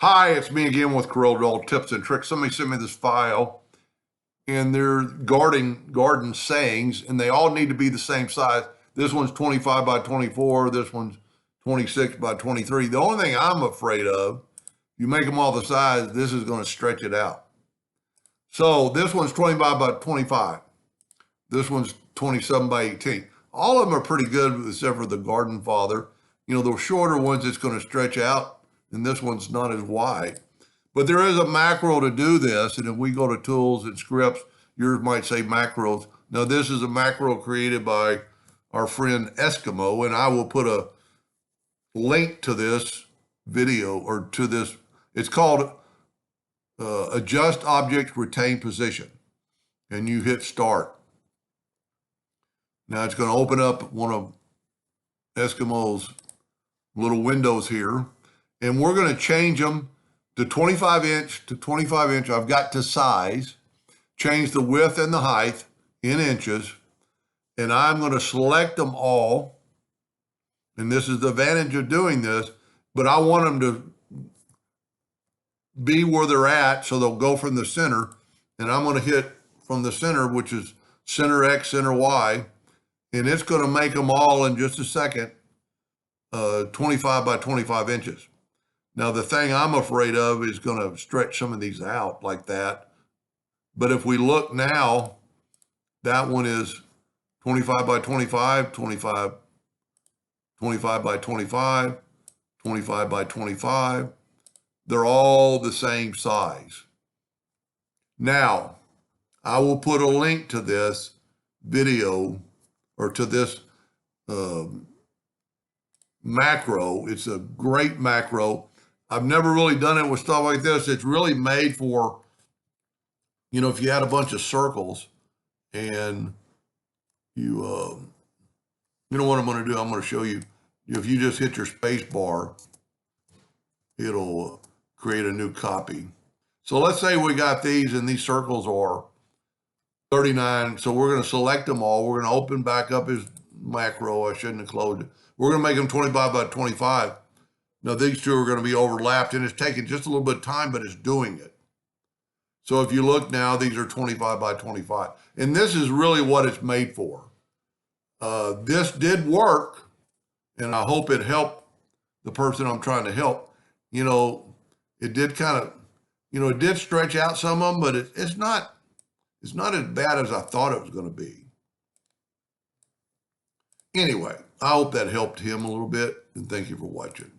Hi, it's me again with CorelDraw tips and tricks. Somebody sent me this file and they're garden sayings, and they all need to be the same size. This one's 25 by 24. This one's 26 by 23. The only thing I'm afraid of, you make them all the size, this is going to stretch it out. So this one's 25 by 25. This one's 27 by 18. All of them are pretty good except for the Garden Father. You know, the shorter ones, it's going to stretch out, and this one's not as wide. But there is a macro to do this, and if we go to tools and scripts, yours might say macros. Now, this is a macro created by our friend Eskimo, and I will put a link to this video or to this. It's called Adjust Object Retain Position, and you hit Start. Now, it's going to open up one of Eskimo's little windows here, and we're going to change them to 25 inch to 25 inch. I've got to size, change the width and the height in inches, and I'm going to select them all. And this is the advantage of doing this, but I want them to be where they're at, so they'll go from the center, and I'm going to hit from the center, which is center X, center Y, and it's going to make them all in just a second 25 by 25 inches. Now, the thing I'm afraid of is going to stretch some of these out like that. But if we look now, that one is 25 by 25, 25, 25 by 25, 25 by 25. They're all the same size. Now, I will put a link to this video or to this macro. It's a great macro. I've never really done it with stuff like this. It's really made for, you know, if you had a bunch of circles and you know what I'm going to do? I'm going to show you. If you just hit your space bar, it'll create a new copy. So let's say we got these, and these circles are 39. So we're going to select them all. We're going to open back up his macro. I shouldn't have closed it. We're going to make them 25 by 25. Now, these two are going to be overlapped, and it's taking just a little bit of time, but it's doing it. So if you look now, these are 25 by 25. And this is really what it's made for. This did work, and I hope it helped the person I'm trying to help. You know, it did kind of, you know, it did stretch out some of them, but it's not as bad as I thought it was going to be. Anyway, I hope that helped him a little bit, and thank you for watching.